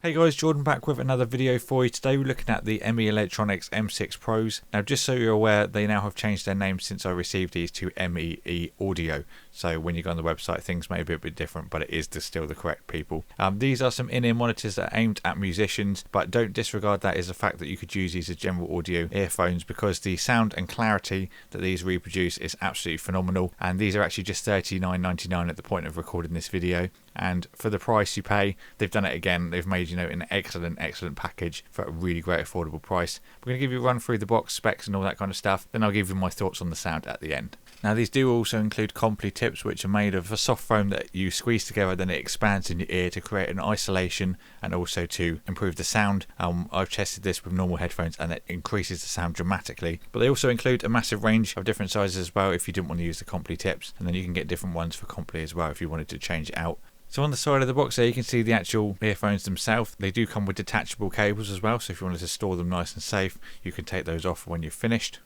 Hey guys, Jordan back with another video for you. Today we're looking at the MEElectronics M6 Pros. Now just so you're aware, they now have changed their name since I received these to MEE Audio. So when you go on the website things may be a bit different, but it is still the correct people. These are some in-ear monitors that are aimed at musicians, but don't disregard that is the fact that you could use these as general audio earphones because the sound and clarity that these reproduce is absolutely phenomenal. And these are actually just $39.99 at the point of recording this video. And for the price you pay, they've done it again. They've made, an excellent package for a really great affordable price. We're going to give you a run through the box specs and all that kind of stuff. Then I'll give you my thoughts on the sound at the end. Now these do also include Comply tips, which are made of a soft foam that you squeeze together, then it expands in your ear to create an isolation and also to improve the sound. I've tested this with normal headphones and it increases the sound dramatically. But they also include a massive range of different sizes as well if you didn't want to use the Comply tips, and then you can get different ones for Comply as well if you wanted to change it out. So on the side of the box there you can see the actual earphones themselves. They do come with detachable cables as well, so if you wanted to store them nice and safe you can take those off when you've finished.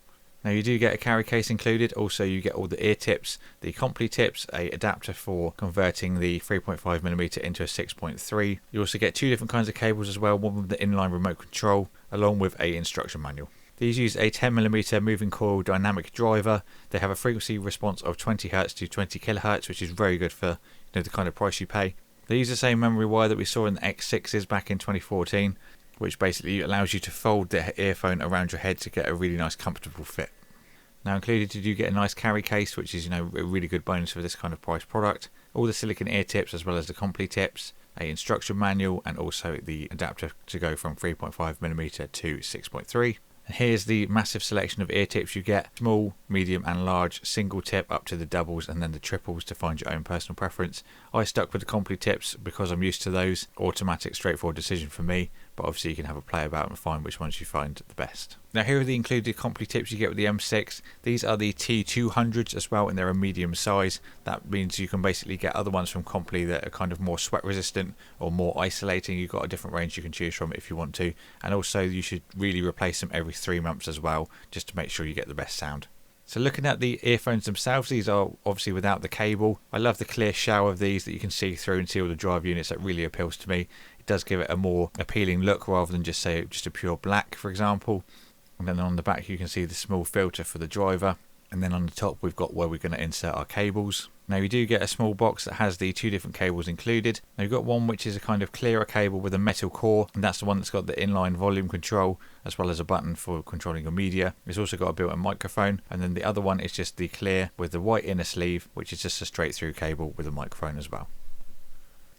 Now you do get a carry case included. Also you get all the ear tips, the Comply tips, a adapter for converting the 3.5mm into a 6.3. You also get two different kinds of cables as well, one with the inline remote control along with a instruction manual. These use a 10mm moving coil dynamic driver. They have a frequency response of 20Hz to 20kHz, which is very good for the kind of price you pay. They use the same memory wire that we saw in the X6s back in 2014, which basically allows you to fold the earphone around your head to get a really nice comfortable fit. Now included you do get a nice carry case, which is a really good bonus for this kind of price product. All the silicone ear tips as well as the Comply tips, a instruction manual, and also the adapter to go from 3.5mm to 6.3. And here's the massive selection of ear tips you get: small, medium and large, single tip up to the doubles and then the triples to find your own personal preference. I stuck with the Comply tips because I'm used to those. Automatic, straightforward decision for me, but obviously you can have a play about and find which ones you find the best. Now here are the included Comply tips you get with the M6. These are the T200s as well, and they're a medium size. That means you can basically get other ones from Comply that are kind of more sweat resistant or more isolating. You've got a different range you can choose from if you want to, and also you should really replace them every 3 months as well, just to make sure you get the best sound. So looking at the earphones themselves, these are obviously without the cable. I love the clear shell of these that you can see through and see all the drive units. That really appeals to me. It does give it a more appealing look rather than just a pure black, for example. And then on the back you can see the small filter for the driver. And then on the top we've got where we're going to insert our cables. Now you do get a small box that has the two different cables included. Now you've got one which is a kind of clearer cable with a metal core, and that's the one that's got the inline volume control as well as a button for controlling your media. It's also got a built-in microphone, and then the other one is just the clear with the white inner sleeve, which is just a straight through cable with a microphone as well.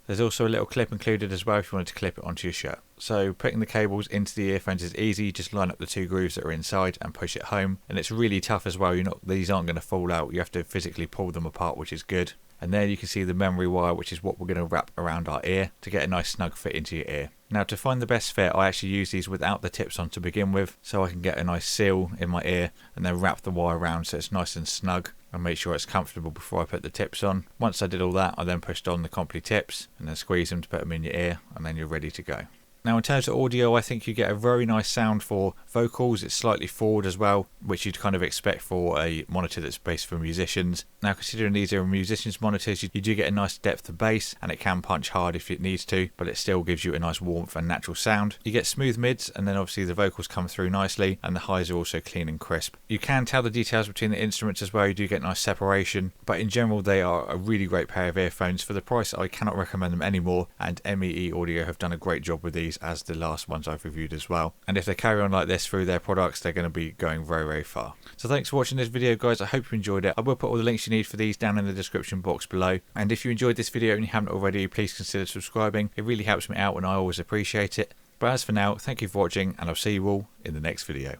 There's also a little clip included as well if you wanted to clip it onto your shirt. So putting the cables into the earphones is easy. You just line up the two grooves that are inside and push it home. And it's really tough as well. These aren't going to fall out. You have to physically pull them apart, which is good. And there you can see the memory wire, which is what we're going to wrap around our ear to get a nice snug fit into your ear. Now to find the best fit, I actually use these without the tips on to begin with, so I can get a nice seal in my ear and then wrap the wire around so it's nice and snug and make sure it's comfortable before I put the tips on. Once I did all that, I then pushed on the Comply tips and then squeezed them to put them in your ear, and then you're ready to go. Now in terms of audio, I think you get a very nice sound for vocals. It's slightly forward as well, which you'd kind of expect for a monitor that's based for musicians. Now considering these are musicians monitors, you do get a nice depth of bass, and it can punch hard if it needs to, but it still gives you a nice warmth and natural sound. You get smooth mids, and then obviously the vocals come through nicely, and the highs are also clean and crisp. You can tell the details between the instruments as well. You do get nice separation, but in general they are a really great pair of earphones. For the price I cannot recommend them anymore, and MEE Audio have done a great job with these as the last ones I've reviewed as well. And if they carry on like this through their products, they're going to be going very far. So thanks for watching this video guys. I hope you enjoyed it. I will put all the links you need for these down in the description box below. And if you enjoyed this video and you haven't already, please consider subscribing. It really helps me out and I always appreciate it. But as for now, thank you for watching, and I'll see you all in the next video.